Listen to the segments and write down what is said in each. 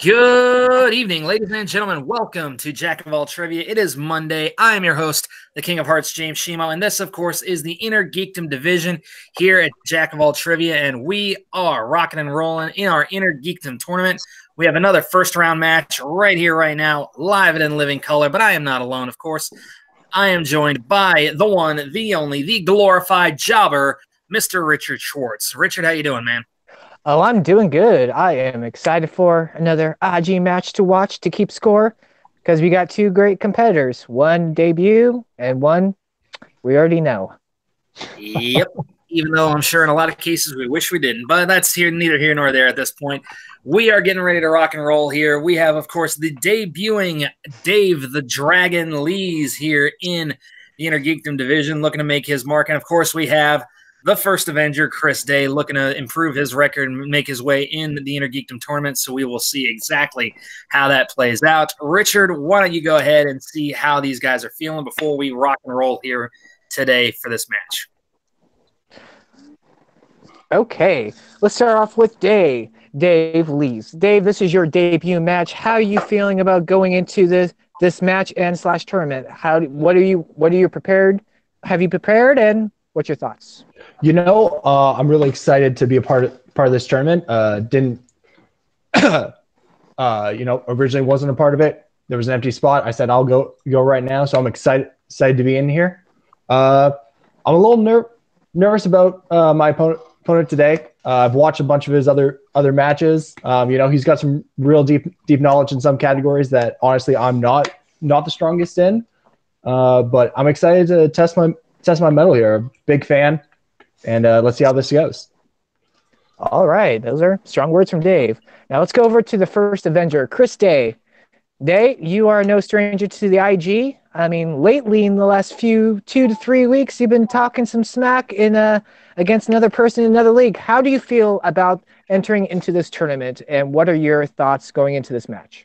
Good evening, ladies and gentlemen. Welcome to Jack of All Trivia. It is Monday. I am your host, the King of Hearts, James Shimo, and this, of course, is the Inner Geekdom division here at Jack of All Trivia, and we are rocking and rolling in our Inner Geekdom tournament. We have another first-round match right here, right now, live and in living color, but I am not alone, of course. I am joined by the one, the only, the glorified jobber, Mr. Richard Schwartz. Richard, how you doing, man? Oh, I'm doing good. I am excited for another IG match to watch to keep score because we got two great competitors. One debut and one we already know. Yep. Even though I'm sure in a lot of cases we wish we didn't, but that's neither here nor there at this point. We are getting ready to rock and roll here. We have, of course, the debuting Dave the Dragon Lees here in the Inner Geekdom division, looking to make his mark. And, of course, we have the first Avenger, Chris Day, looking to improve his record and make his way in the Inner Geekdom tournament, so we will see exactly how that plays out. Richard, why don't you go ahead and see how these guys are feeling before we rock and roll here today for this match. Okay, let's start off with Dave Lees. Dave, this is your debut match. How are you feeling about going into this match and / tournament? What are you prepared? Have you prepared, and what's your thoughts? I'm really excited to be a part of this tournament. Originally wasn't a part of it. There was an empty spot. I said I'll go right now, so I'm excited to be in here. I'm a little nervous about my opponent today. I've watched a bunch of his other matches. He's got some real deep knowledge in some categories that honestly I'm not the strongest in. But I'm excited to test my mettle here. Big fan. And let's see how this goes. All right. Those are strong words from Dave. Now let's go over to the first Avenger, Chris Day. Day, you are no stranger to the IG. I mean, lately in the last 2 to 3 weeks, you've been talking some smack against another person in another league. How do you feel about entering into this tournament, and what are your thoughts going into this match?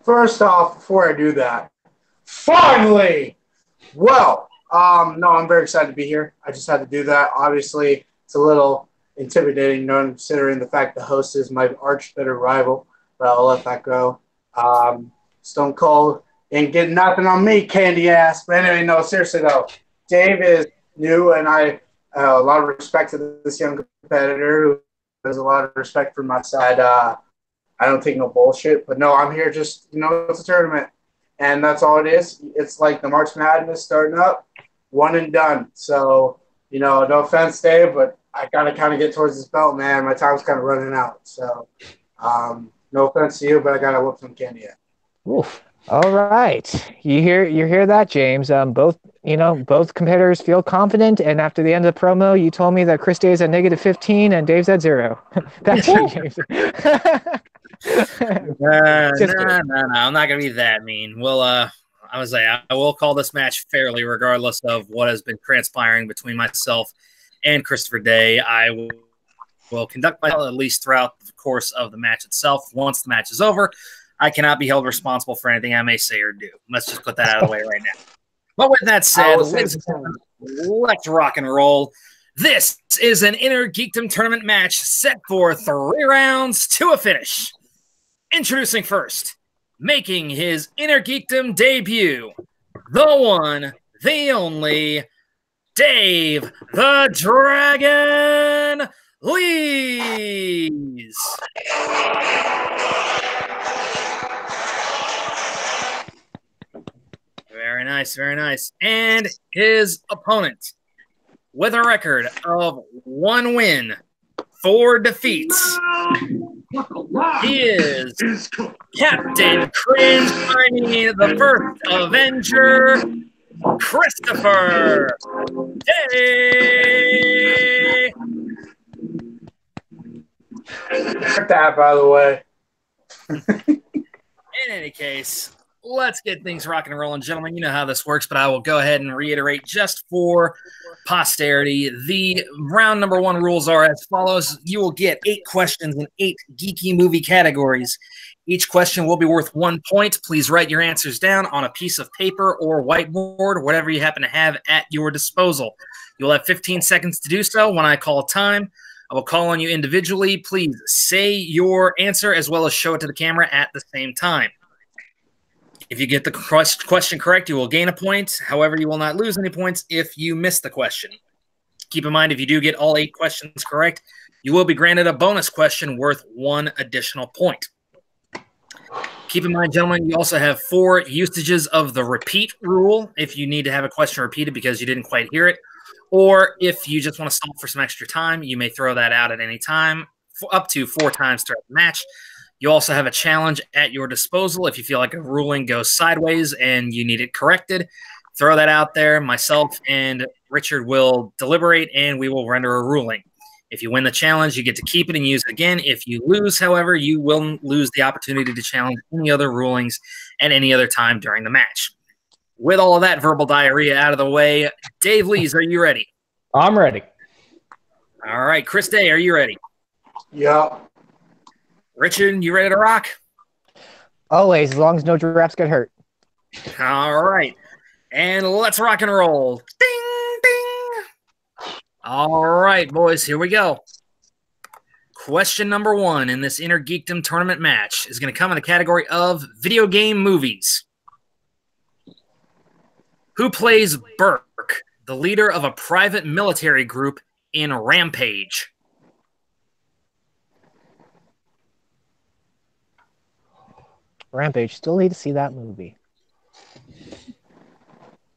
First off, before I do that, finally! Well, no, I'm very excited to be here. I just had to do that. Obviously, it's a little intimidating, considering the fact the host is my arch bitter rival, but I'll let that go. Stone Cold ain't getting nothing on me, candy ass. But anyway, no, seriously though, Dave is new, and I a lot of respect to this young competitor who has a lot of respect for my side. I don't take no bullshit, but no, I'm here just, it's a tournament. And that's all it is. It's like the March Madness starting up, one and done. So, no offense, Dave, but I got to kind of get towards this belt, man. My time's kind of running out. So, no offense to you, but I got to whoop some candy out. Oof. All right. You hear that, James? Both competitors feel confident, and after the end of the promo, you told me that Chris Day is at -15 and Dave's at 0. Back to you, James. No, I'm not gonna be that mean. Well, I will call this match fairly, regardless of what has been transpiring between myself and Christopher Day. I will conduct myself at least throughout the course of the match itself. Once the match is over, I cannot be held responsible for anything I may say or do. Let's just put that out of the way right now. But with that said, let's rock and roll. This is an Inner Geekdom tournament match set for 3 rounds to a finish. Introducing first, making his Inner Geekdom debut, the one, the only, Dave the Dragon Lees. Very nice, very nice. And his opponent, with a record of 1 win, 4 defeats, he is Captain Cringe, the first Avenger, Christopher Day. That, by the way. In any case, let's get things rocking and rolling, gentlemen. You know how this works, but I will go ahead and reiterate just for posterity. The round number 1 rules are as follows. You will get 8 questions in 8 geeky movie categories. Each question will be worth 1 point. Please write your answers down on a piece of paper or whiteboard, whatever you happen to have at your disposal. You'll have 15 seconds to do so when I call time. I will call on you individually. Please say your answer as well as show it to the camera at the same time. If you get the question correct, you will gain a point. However, you will not lose any points if you miss the question. Keep in mind, if you do get all 8 questions correct, you will be granted a bonus question worth 1 additional point. Keep in mind, gentlemen, you also have 4 usages of the repeat rule if you need to have a question repeated because you didn't quite hear it. Or if you just want to stall for some extra time, you may throw that out at any time, up to 4 times throughout the match. You also have a challenge at your disposal if you feel like a ruling goes sideways and you need it corrected. Throw that out there. Myself and Richard will deliberate, and we will render a ruling. If you win the challenge, you get to keep it and use it again. If you lose, however, you will lose the opportunity to challenge any other rulings at any other time during the match. With all of that verbal diarrhea out of the way, Dave Lees, are you ready? I'm ready. All right. Chris Day, are you ready? Yeah. Richard, you ready to rock? Always, as long as no giraffes get hurt. All right. And let's rock and roll. Ding, ding. All right, boys, here we go. Question number 1 in this Inner Geekdom tournament match is going to come in the category of video game movies. Who plays Burke, the leader of a private military group in Rampage? Rampage. Still need to see that movie.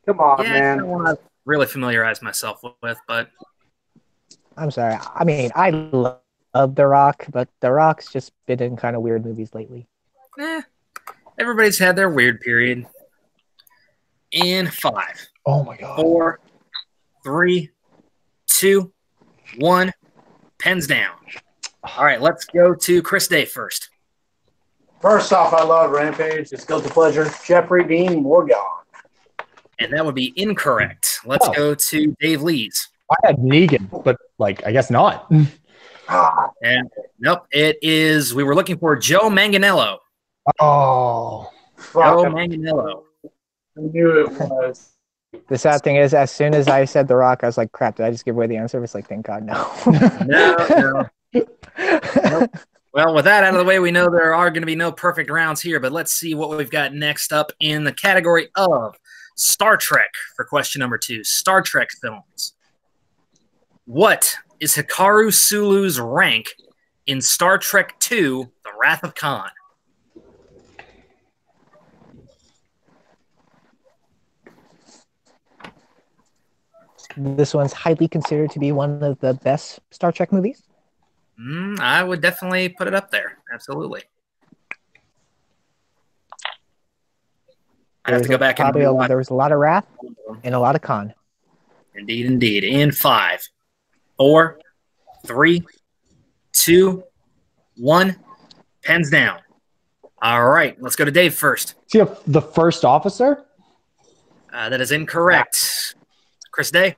Come on, Yeah, man. I don't want to really familiarize myself with, but I'm sorry. I mean, I love The Rock, but The Rock's just been in kind of weird movies lately. everybody's had their weird period. In 5, Oh my god. 4, 3, 2, 1. Pens down. All right, let's go to Chris Day first. First off, I love Rampage. It's guilty pleasure. Jeffrey Dean Morgan. And that would be incorrect. Let's go to Dave Lees. I had Negan, but like I guess not. And nope, it is. We were looking for Joe Manganiello. Oh. Joe Manganiello. I knew it was. The sad thing is, as soon as I said The Rock, I was like, crap, did I just give away the answer? It's like, thank God, no. No. Nope. Well, with that out of the way, we know there are going to be no perfect rounds here, but let's see what we've got next up in the category of Star Trek for question number 2. Star Trek films. What is Hikaru Sulu's rank in Star Trek II, The Wrath of Khan? This one's highly considered to be one of the best Star Trek movies. I would definitely put it up there. Absolutely. I have to go back and rewatch. There was a lot of Wrath and a lot of Khan. Indeed, indeed. In 5, 4, 3, 2, 1. Pens down. All right, let's go to Dave first. See the first officer? That is incorrect. Chris Day.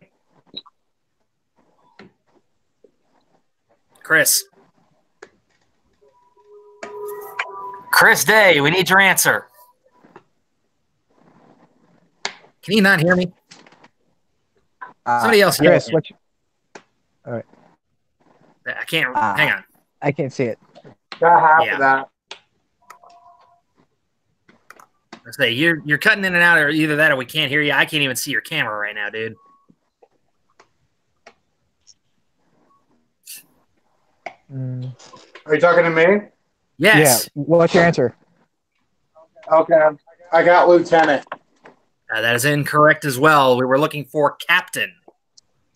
Chris Day, we need your answer. Can you not hear me? Somebody else. Chris, what? All right. I can't. Hang on. I can't see it. Got half of that. I say you're cutting in and out, or either that or we can't hear you. I can't even see your camera right now, dude. Are you talking to me? Yes. Yeah. What's your answer? Okay. I got Lieutenant. That is incorrect as well. We were looking for Captain.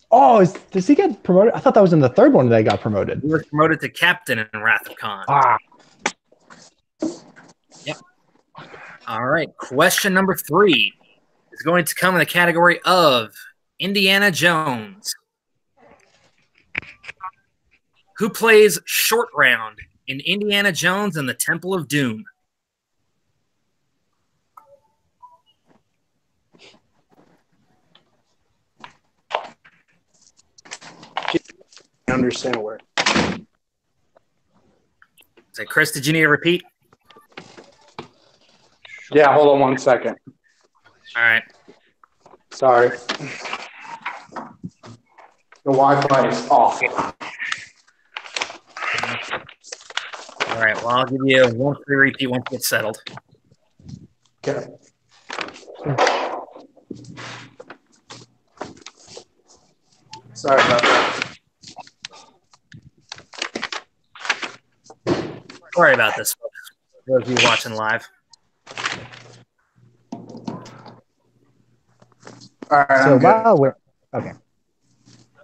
Oh, does he get promoted? I thought that was in the third one that he got promoted. He was promoted to Captain in Wrath of Khan. Yep. All right. Question number 3 is going to come in the category of Indiana Jones. Who plays Short Round in Indiana Jones and the Temple of Doom? I understand a word. So, Chris, did you need a repeat? Yeah, hold on 1 second. All right. Sorry. The Wi-Fi is off. right. Well, I'll give you one free repeat once it's settled. Okay. Sorry about that. Sorry about this, folks. For those of you watching live. All right, So I'm good. while we're okay,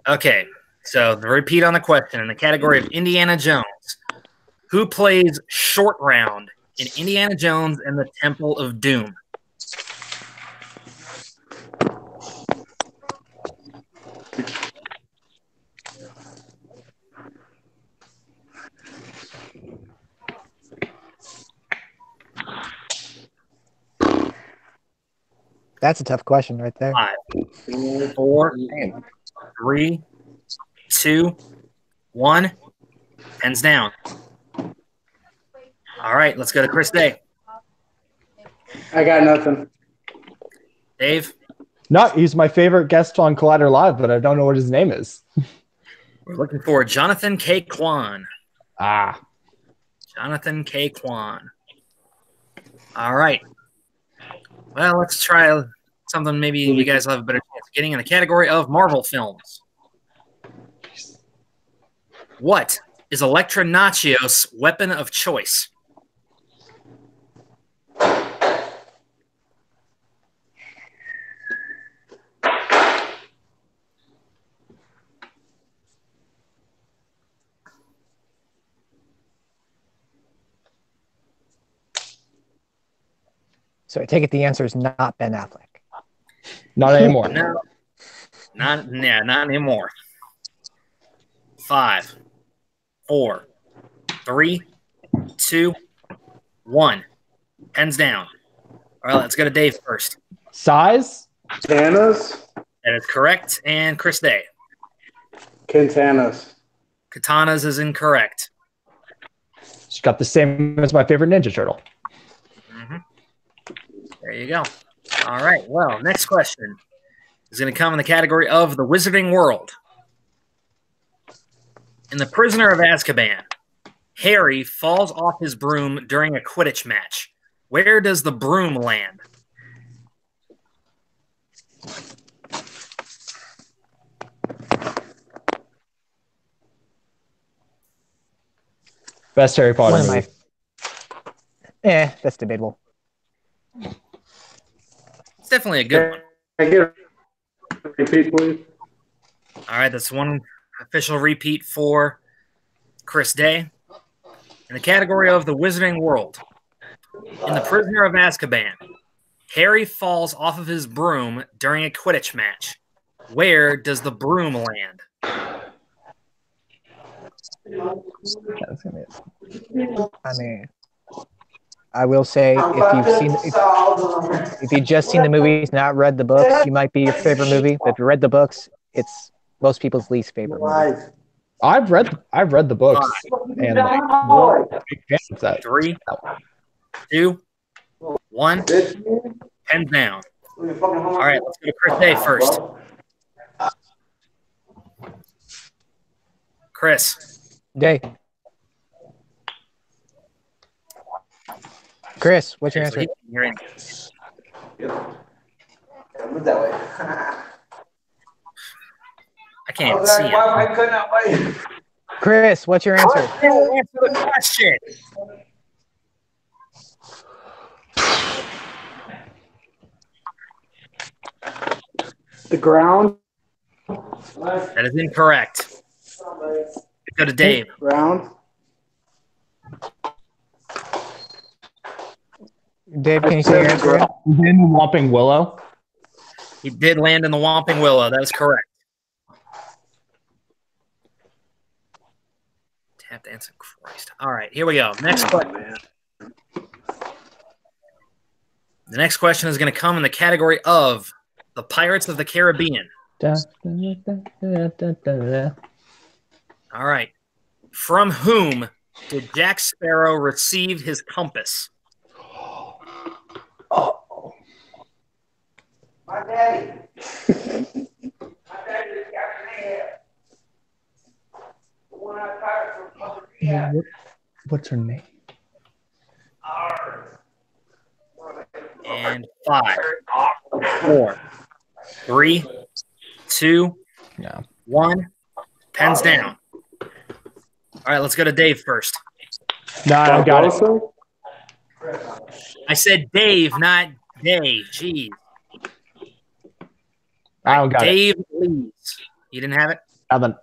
Okay, so the repeat on the question in the category of Indiana Jones. Who plays Short Round in Indiana Jones and the Temple of Doom? that's a tough question right there. 5, 4, 3, 2, 1. Pens down. All right, let's go to Chris Day. I got nothing. Dave, He's my favorite guest on Collider Live, but I don't know what his name is. we're looking for Jonathan K. Kwan. Ah, Jonathan K. Kwan. All right. Well, let's try something maybe you guys will have a better chance of getting in the category of Marvel films. What is Electra Nachios' weapon of choice? So I take it the answer is not Ben Affleck. not anymore. No, not anymore. 5, 4, 3, 2, 1. Pens down. All right, let's go to Dave first. Size? Quintanas? That is correct. And Chris Day. Quintanas. Katanas is incorrect. She's got the same as my favorite Ninja Turtle. There you go. All right. Well, next question is going to come in the category of the Wizarding World. In The Prisoner of Azkaban, Harry falls off his broom during a Quidditch match. Where does the broom land? Best Harry Potter One of movie. That's debatable. It's definitely a good one. Can I get a repeat, please? All right, that's one official repeat for Chris Day. In the category of the Wizarding World, in The Prisoner of Azkaban, Harry falls off of his broom during a Quidditch match. Where does the broom land? I mean, I will say if you've just seen the movies, not read the books, you might be your favorite movie. But if you read the books, it's most people's least favorite movie. I've read the books and I'm a big fan of that. 3, 2, 1. Pens down. All right, let's go to Chris Day first. Chris. Day. Chris, what's your answer? You're in. Move that way. I can't even see him. I could not wait. Chris, what's your answer? Answer the question. The ground. That is incorrect. Go to Dave. Ground. Dave, can you say your answer? again? In the Whopping Willow. He did land in the Whomping Willow. That is correct. Tap dancing Christ. All right, here we go. Next question. The next question is going to come in the category of the Pirates of the Caribbean. All right. From whom did Jack Sparrow receive his compass? Oh. My daddy. My daddy just got me here. The one I fired from Mother Rehab. What's her name? And 5, 4, 3, 2, No. 1. Pens down. All right, let's go to Dave first. No, I got it. I said Dave, not Dave. Jeez. I don't got it. Dave leads. You didn't have it? Haven't.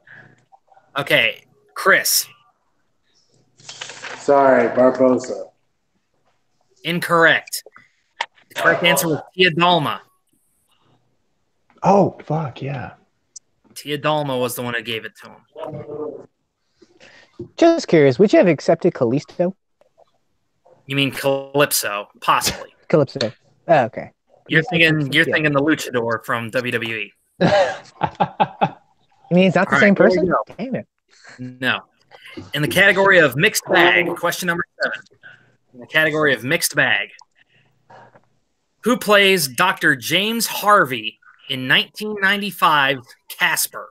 Okay. Chris. Sorry, Barbosa. Incorrect. The correct answer was Tia Dalma. Oh, fuck, yeah. Tia Dalma was the one who gave it to him. Just curious, would you have accepted Kalisto? You mean Calypso? Possibly. Calypso. Oh, okay. You're thinking the luchador from WWE. You mean it's not the All same right, here we person? go. Damn it. No. In the category of mixed bag, question number 7. In the category of mixed bag, who plays Dr. James Harvey in 1995's Casper?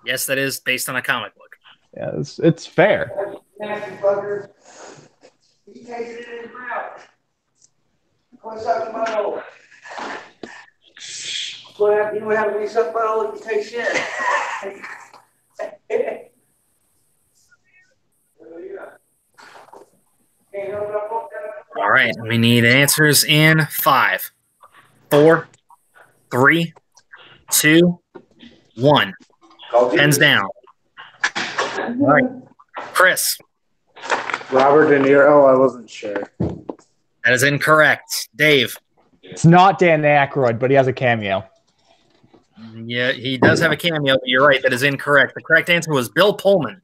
Yes, that is based on a comic book. Yeah, it's fair. Nasty fucker. He takes it in his mouth. What's up to my hole? Well, you know how to be something about it, you take shit. All right, we need answers in 5, 4, 3, 2, 1. Pens down. All right, Chris. Robert De Niro, I wasn't sure. That is incorrect. Dave. It's not Dan Aykroyd, but he has a cameo. Yeah, he does have a cameo, but you're right. That is incorrect. The correct answer was Bill Pullman.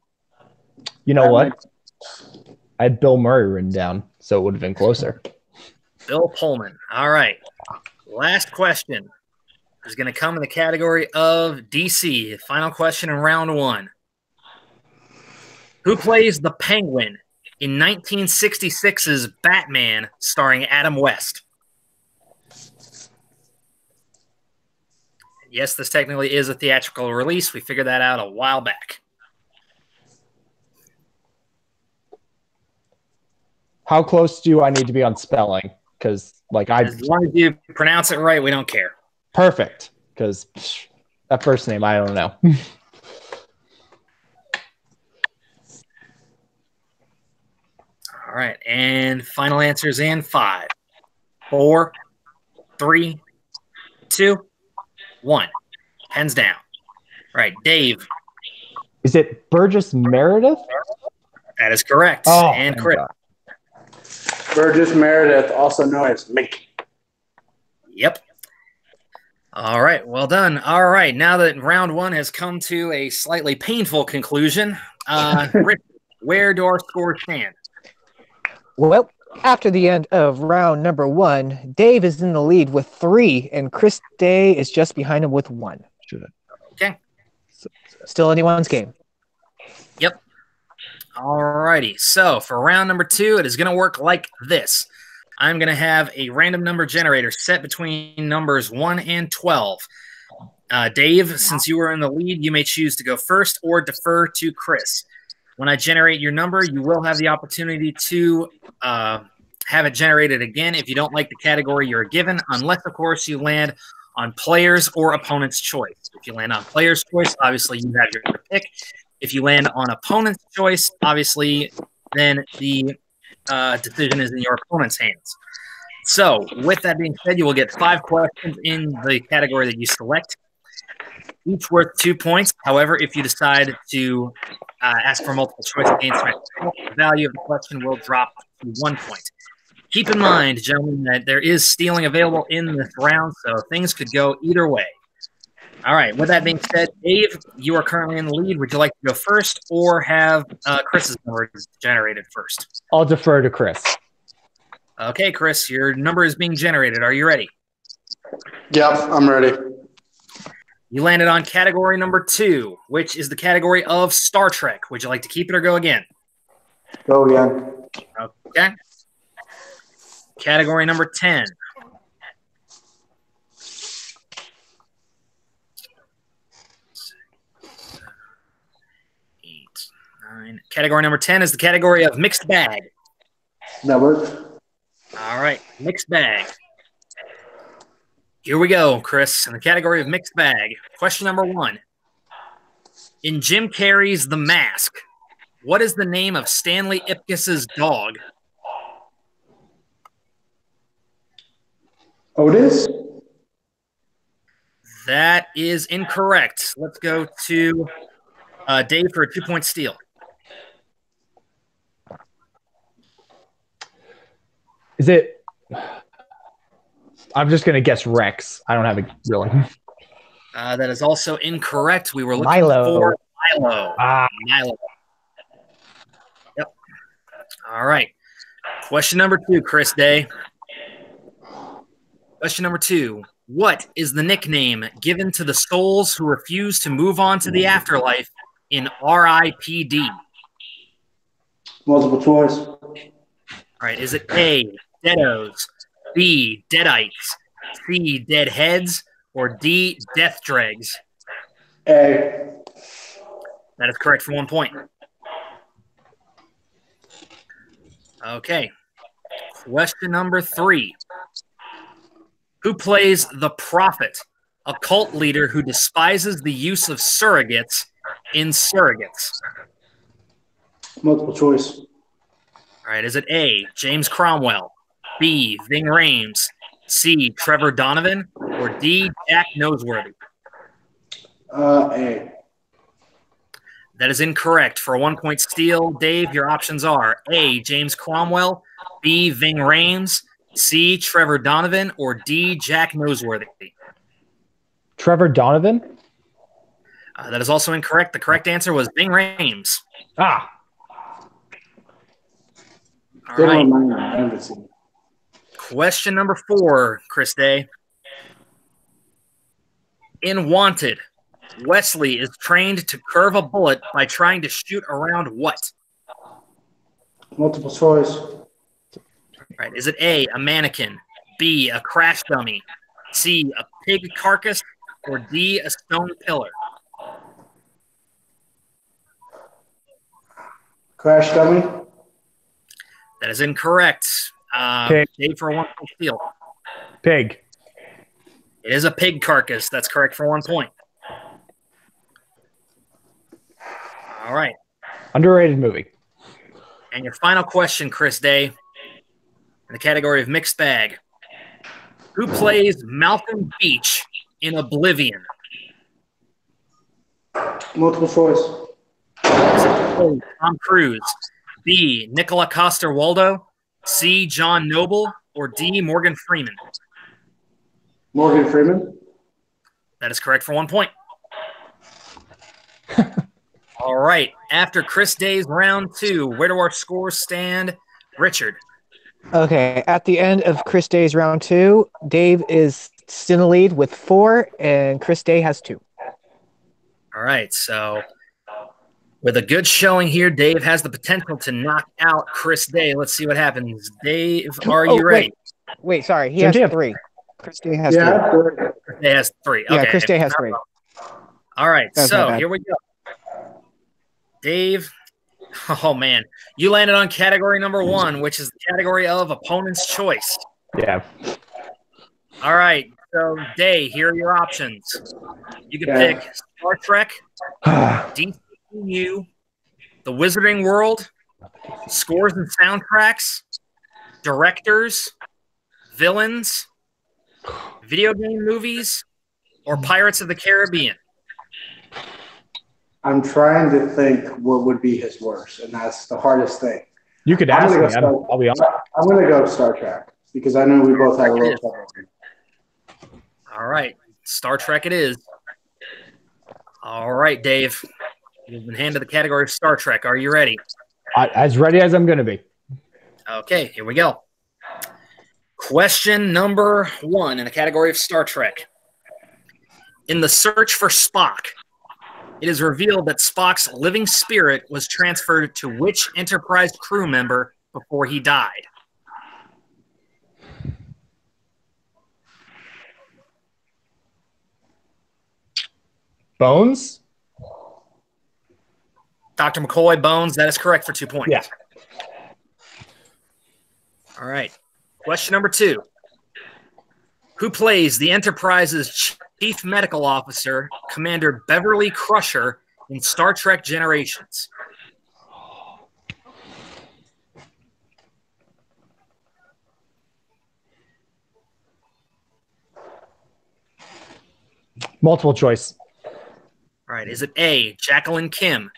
You know what? I had Bill Murray written down, so it would have been closer. Bill Pullman. All right. Last question is going to come in the category of DC. Final question in round 1. Who plays the Penguin in 1966's Batman starring Adam West? Yes, this technically is a theatrical release. We figured that out a while back. How close do I need to be on spelling? Because, As long as you pronounce it right, we don't care. Perfect. Because that first name, I don't know. All right, and final answers in 5, 4, 3, 2, 1. Hands down. All right, Dave. Is it Burgess Meredith? That is correct. Oh, and Chris. Burgess Meredith, also known as Mickey. Yep. All right, well done. All right, now that round 1 has come to a slightly painful conclusion, Rick, where do our scores stand? Well, after the end of round number 1, Dave is in the lead with 3, and Chris Day is just behind him with 1. Okay. Still anyone's game. Yep. All righty. So for round number 2, it is going to work like this. I'm going to have a random number generator set between numbers 1 and 12. Dave, since you were in the lead, you may choose to go first or defer to Chris. When I generate your number, you will have the opportunity to have it generated again if you don't like the category you're given, unless, of course, you land on player's or opponent's choice. If you land on player's choice, obviously you have your pick. If you land on opponent's choice, obviously then the decision is in your opponent's hands. So with that being said, you will get 5 questions in the category that you select, each worth 2 points. However, if you decide to ask for multiple choice answer, the value of the question will drop to 1 point. Keep in mind, gentlemen, that there is stealing available in this round, so things could go either way. All right, with that being said, Dave, you are currently in the lead. Would you like to go first or have Chris's number generated first? I'll defer to Chris. Okay, Chris, your number is being generated. Are you ready? Yep, I'm ready. You landed on category number 2, which is the category of Star Trek. Would you like to keep it or go again? Go again. Okay. Category number 10. 9. Category number 10 is the category of mixed bag. That works. All right, mixed bag. Here we go, Chris. In the category of mixed bag, question number 1. In Jim Carrey's The Mask, what is the name of Stanley Ipkiss's dog? Otis? That is incorrect. Let's go to Dave for a 2-point steal. Is it? I'm just gonna guess Rex. I don't have a real one. That is also incorrect. We were looking Milo. for Milo. Ah, Milo. Yep. All right. Question number 2, Chris Day. Question number 2. What is the nickname given to the souls who refuse to move on to the afterlife in R.I.P.D.? Multiple choice. All right. Is it A, Deados, B, Deadites, C, Deadheads, or D, Death Dregs? A. That is correct for 1 point. Okay. Question number 3. Who plays the Prophet, a cult leader who despises the use of surrogates in Surrogates? Multiple choice. All right. Is it A, James Cromwell, B, Ving Rhames, C, Trevor Donovan, or D, Jack Noseworthy? A. That is incorrect. For a 1-point steal, Dave, your options are A, James Cromwell, B, Ving Rhames, C, Trevor Donovan, or D, Jack Noseworthy. Trevor Donovan. That is also incorrect. The correct answer was Ving Rhames. Ah, All Didn't right. remind me. I haven't seen it. Question number 4, Chris Day. In Wanted, Wesley is trained to curve a bullet by trying to shoot around what? Multiple choice. Right. Is it A, a mannequin, B, a crash dummy, C, a pig carcass, or D, a stone pillar? Crash dummy. That is incorrect. Pig. Dave for a 1-point steal. pig. It is a pig carcass. That's correct for 1 point. All right. Underrated movie. And your final question, Chris Day, in the category of mixed bag. Who plays Malcolm Beach in Oblivion? Multiple choice. A, Tom Cruise, B, Nicola Coster-Waldau, C, John Noble, or D, Morgan Freeman? Morgan Freeman. That is correct for 1 point. All right. After Chris Day's round 2, where do our scores stand? Richard. Okay, at the end of Chris Day's round 2, Dave is still in the lead with 4, and Chris Day has 2. All right. So with a good showing here, Dave has the potential to knock out Chris Day. Let's see what happens. Dave, are you ready? Wait, sorry, he Jim has Jim. 3. Chris Day has Yeah. 3. Chris Day has 3. Yeah, Okay. Chris Day has 3. All right. That's So not bad. here we go. Dave, oh man, you landed on category number 1, which is the category of opponent's choice. Yeah. All right. So, Day, here are your options. You can Okay. pick Star Trek, DCU, The Wizarding World, scores and soundtracks, directors, villains, video game movies, or Pirates of the Caribbean. I'm trying to think what would be his worst, and that's the hardest thing. You could I'm ask gonna me. go I'll be honest. I'm going to go Star Trek because I know we both had a little trouble. All right. Star Trek it is. All right, Dave. You've been handed the category of Star Trek. Are you ready? As ready as I'm going to be. Okay, here we go. Question number 1 in the category of Star Trek. In the search for Spock, it is revealed that Spock's living spirit was transferred to which Enterprise crew member before he died? Bones? Dr. McCoy, Bones, that is correct for 2 points. Yeah. All right. Question number 2. Who plays the Enterprise's Chief Medical Officer, Commander Beverly Crusher, in Star Trek Generations? Multiple choice. All right. Is it A, Jacqueline Kim,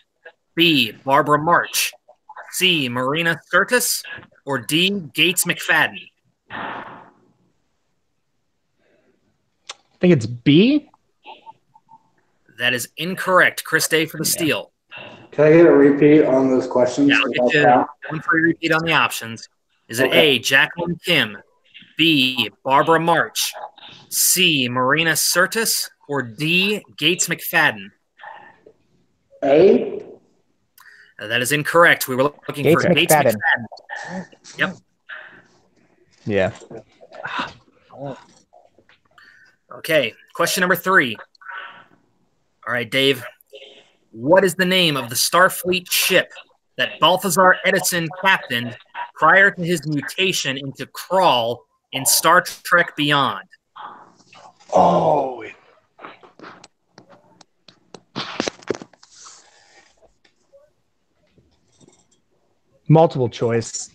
B, Barbara March, C, Marina Sirtis, or D, Gates McFadden? I think it's B. That is incorrect. Chris Day for the steal. Can I get a repeat on those questions? Yeah, I'll get you one free repeat on the options. Is it A, Jacqueline Kim, B, Barbara March, C, Marina Sirtis, or D, Gates McFadden? A? That is incorrect. We were looking Gates for Gates McFadden. McFadden. Yep. Yeah. Okay, question number 3. All right, Dave. What is the name of the Starfleet ship that Balthazar Edison captained prior to his mutation into Krall in Star Trek Beyond? Oh. Multiple choice.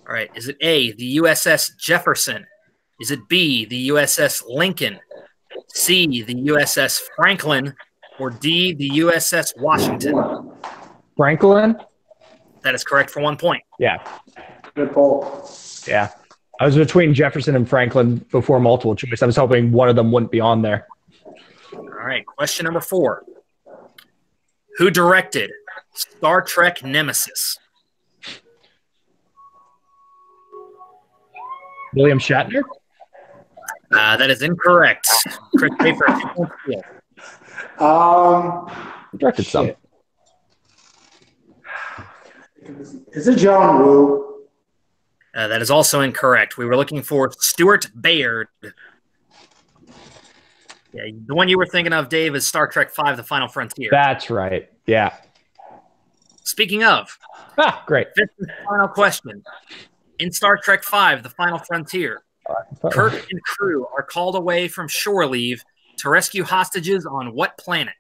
All right, is it A, the USS Jefferson? Is it B, the USS Lincoln? C, the USS Franklin? Or D, the USS Washington? Franklin? That is correct for 1 point. Yeah. Good poll. Yeah. I was between Jefferson and Franklin before multiple choice. I was hoping one of them wouldn't be on there. All right, question number 4. Who directed Star Trek Nemesis? William Shatner? That is incorrect. Chris Schaefer, 2 points steal. He directed some. Is it John Woo? That is also incorrect. We were looking for Stuart Bayard. Yeah, the one you were thinking of, Dave, is Star Trek V, The Final Frontier. That's right. Yeah. Speaking of, Great. fifth and final question. In Star Trek V, The Final Frontier, Kirk and crew are called away from shore leave to rescue hostages on what planet?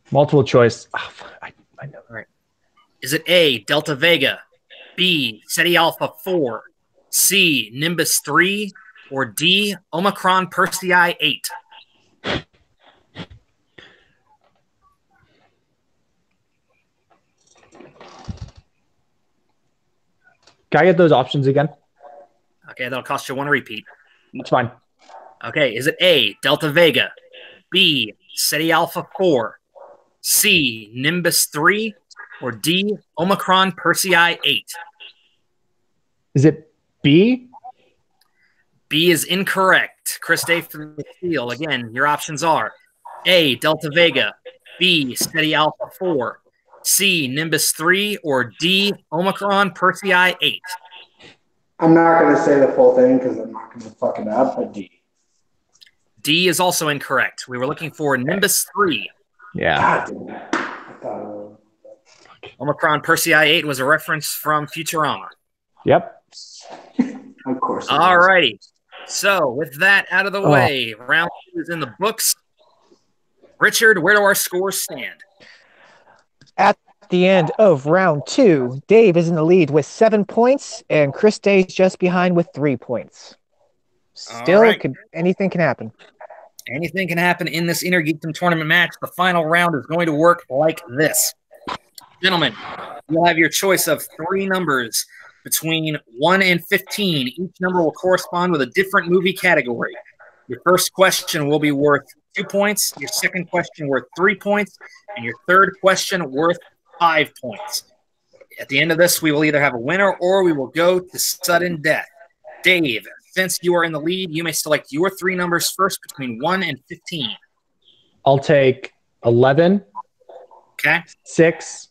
Multiple choice. Oh, I know. All right. Is it A, Delta Vega, B, Ceti Alpha 4, C, Nimbus 3, or D, Omicron Persei 8? Can I get those options again? Okay, that'll cost you one repeat. That's fine. Okay, is it A, Delta Vega, B, Ceti Alpha 4, C, Nimbus 3, or D, Omicron Persei 8? Is it B? B is incorrect. Chris Day for the steal. Again, your options are A, Delta Vega, B, Ceti Alpha 4, C, Nimbus 3, or D, Omicron Persei 8? I'm not going to say the full thing because I'm not going to fuck it up, but D. D is also incorrect. We were looking for Nimbus 3. Yeah. God damn it. I thought Omicron Persei 8 was a reference from Futurama. Yep. of course. it All is. righty. So, with that out of the way, round 2 is in the books. Richard, where do our scores stand? At the end of round 2, Dave is in the lead with 7 points, and Chris Day is just behind with 3 points. Still, All right. anything can happen. Anything can happen in this Inner Geekdom tournament match. The final round is going to work like this. Gentlemen, you'll have your choice of 3 numbers between 1 and 15. Each number will correspond with a different movie category. Your first question will be worth 2 points, your second question worth 3 points, and your third question worth 5 points. At the end of this, we will either have a winner or we will go to sudden death. Dave, since you are in the lead, you may select your 3 numbers first between 1 and 15. I'll take 11, Okay? 6,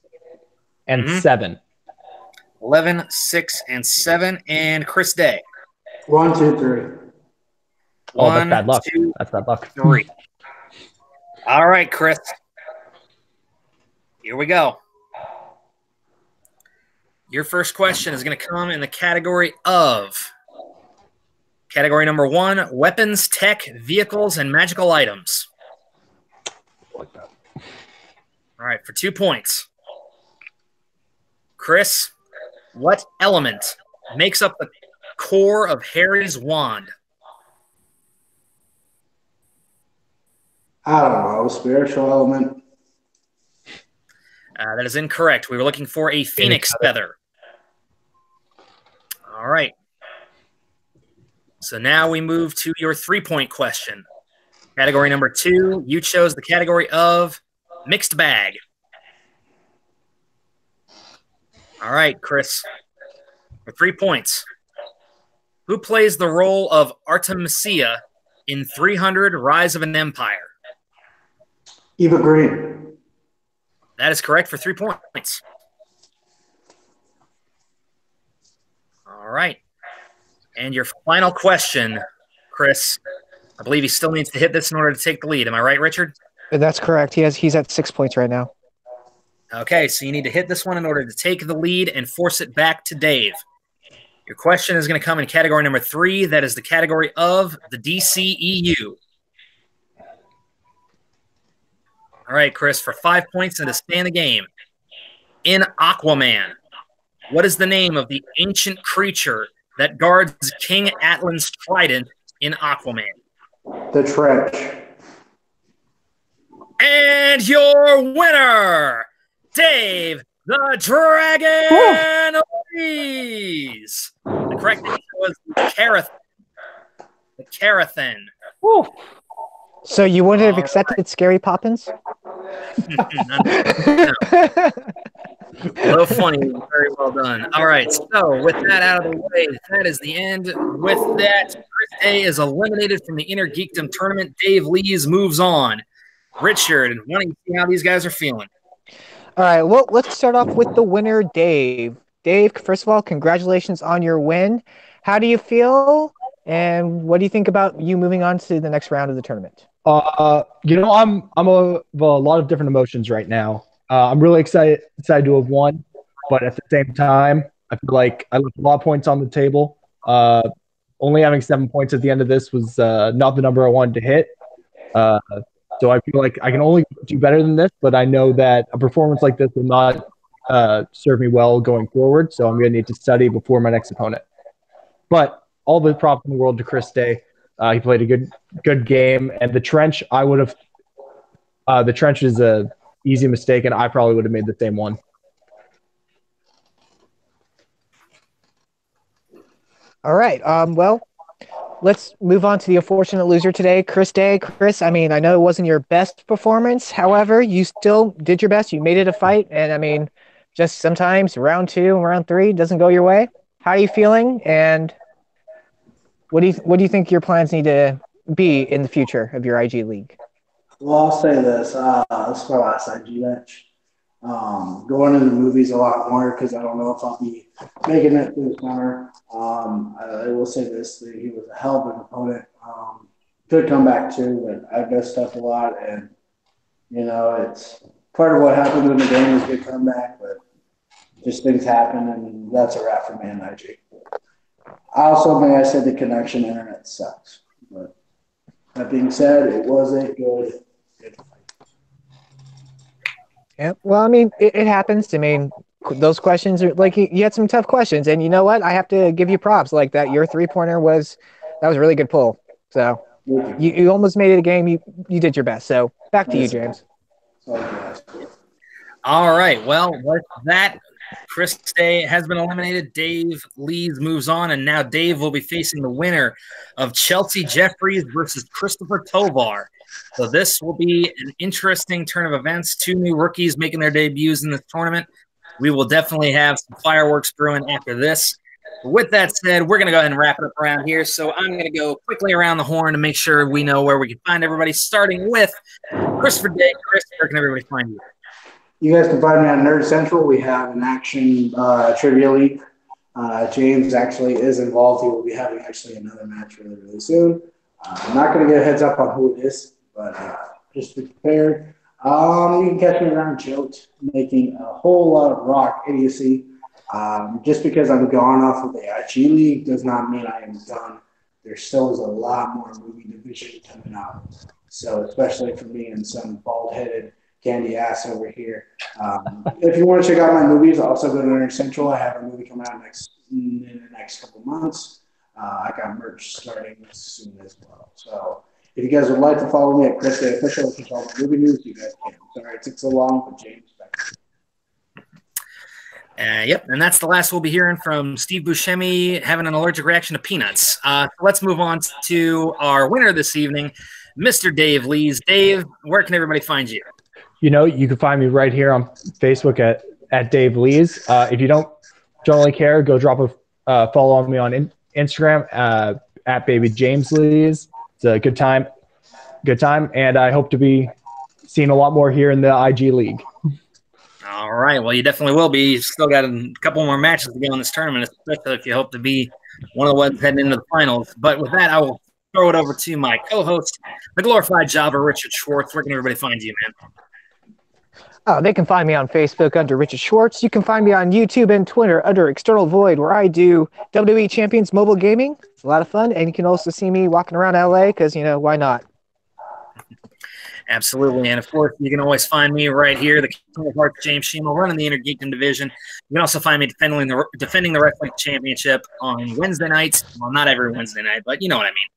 and 7. 11, 6, and 7. And Chris Day. 1, 2, 3. Oh, that's bad luck. 2, That's bad luck. 3. All right, Chris. Here we go. Your first question is going to come in the category of category number 1, weapons, tech, vehicles, and magical items. Like that. All right, for 2 points. Chris, what element makes up the core of Harry's wand? I don't know. Spiritual element. That is incorrect. We were looking for a phoenix feather. All right. So now we move to your 3-point question. Category number 2, you chose the category of mixed bag. All right, Chris. For 3 points. Who plays the role of Artemisia in 300 Rise of an Empire? Eva Green. That is correct for 3 points. All right. And your final question, Chris. I believe he still needs to hit this in order to take the lead. Am I right, Richard? That's correct. He's at 6 points right now. Okay, so you need to hit this one in order to take the lead and force it back to Dave. Your question is going to come in category number 3. That is the category of the DCEU. All right, Chris, for 5 points and to stay in the game. In Aquaman, what is the name of the ancient creature that guards King Atlan's trident in Aquaman? The Trench. And your winner, Dave the Dragon Lees. The correct answer was the Carathan. Woo. So you wouldn't have accepted Scary Poppins? No. Hello, funny. Very well done. All right. So with that out of the way, that is the end. With that, Chris Day is eliminated from the Inner Geekdom tournament. Dave Lees moves on. Richard, why don't you see how these guys are feeling? All right. Well, let's start off with the winner, Dave. Dave, first of all, congratulations on your win. How do you feel? And what do you think about you moving on to the next round of the tournament? I'm a lot of different emotions right now. I'm really excited to have won, but at the same time, I feel like I left a lot of points on the table. Only having 7 points at the end of this was not the number I wanted to hit. So I feel like I can only do better than this, but I know that a performance like this will not serve me well going forward. So I'm going to need to study before my next opponent. But all the props in the world to Chris Day. He played a good game, and the trench the trench is a easy mistake, and I probably would have made the same one. All right. Well, let's move on to the unfortunate loser today, Chris Day. Chris, I mean, I know it wasn't your best performance. However, you still did your best. You made it a fight, and I mean, just sometimes round 2 and round 3 doesn't go your way. How are you feeling? And what do you think your plans need to be in the future of your IG league? Well, I'll say this. This is my last IG match. Going into the movies a lot more because I don't know if I'll be making it through the summer. I will say this, that he was a hell of an opponent. Could come back too, but I messed up a lot, and it's part of what happens in the game is good comeback, but just things happen, and that's a wrap for me in IG. I also think I said the connection internet sucks, but that being said, it was a good fight. Yeah, well, I mean, it happens. I mean, those questions are like you had some tough questions, and you know what? I have to give you props like that. Your 3-pointer was a really good pull. So you almost made it a game. You did your best. So back to you, James. All right. Well, with that, Chris Day has been eliminated. Dave Lees moves on, and now Dave will be facing the winner of Chelsea Jeffries versus Christopher Tovar. So this will be an interesting turn of events. 2 new rookies making their debuts in this tournament. We will definitely have some fireworks brewing after this. But with that said, we're going to go ahead and wrap it up around here. So I'm going to go quickly around the horn to make sure we know where we can find everybody, starting with Christopher Day. Chris, where can everybody find you? You guys can find me on Nerd Central. We have an action trivia league James actually is involved. He will be having actually another match really, really soon. I'm not going to get a heads up on who it is, but just be prepared. You can catch me around Jote making a whole lot of rock idiocy. Just because I'm gone off of the IG League does not mean I am done. There still is a lot more movie division coming out. So especially for me and some bald-headed candy ass over here. If you want to check out my movies, also go to Nerd Central. I have a movie coming out in the next couple months. I got merch starting soon as well. So if you guys would like to follow me at Chris Day Official, if you follow my movie news, you guys can. Sorry it took so long, but James, back to you. Yep, and that's the last we'll be hearing from Steve Buscemi having an allergic reaction to peanuts. So let's move on to our winner this evening, Mr. Dave Lees. Dave, where can everybody find you? You can find me right here on Facebook at Dave Lees. If you don't really care, go drop a follow on me on Instagram at Baby James Lees. It's a good time, and I hope to be seeing a lot more here in the IG League. All right. Well, you definitely will be. You've still got a couple more matches to go in this tournament, especially if you hope to be one of the ones heading into the finals. But with that, I will throw it over to my co-host, the glorified jobber, Richard Schwartz. Where can everybody find you, man? Oh, they can find me on Facebook under Richard Schwartz. You can find me on YouTube and Twitter under External Void, where I do WWE Champions Mobile Gaming. It's a lot of fun. And you can also see me walking around LA because, why not? Absolutely. And, of course, you can always find me right here, the King of Hearts, James Shimo, running the Intergeekdom division. You can also find me defending the Wrestling Championship on Wednesday nights. Well, not every Wednesday night, but you know what I mean.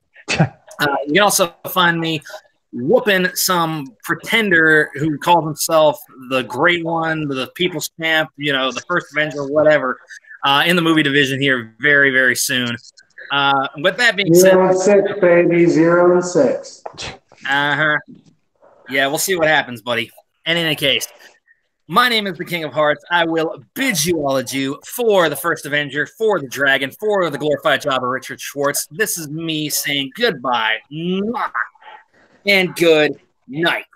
You can also find me whooping some pretender who calls himself the Great One, the People's Champ, the First Avenger, whatever, in the movie division here very, very soon. With that being said, 0-6, baby, 0-6. Yeah, we'll see what happens, buddy. In any case, my name is the King of Hearts. I will bid you all adieu for the First Avenger, for the Dragon, for the glorified jobber, Richard Schwartz. This is me saying goodbye and good night.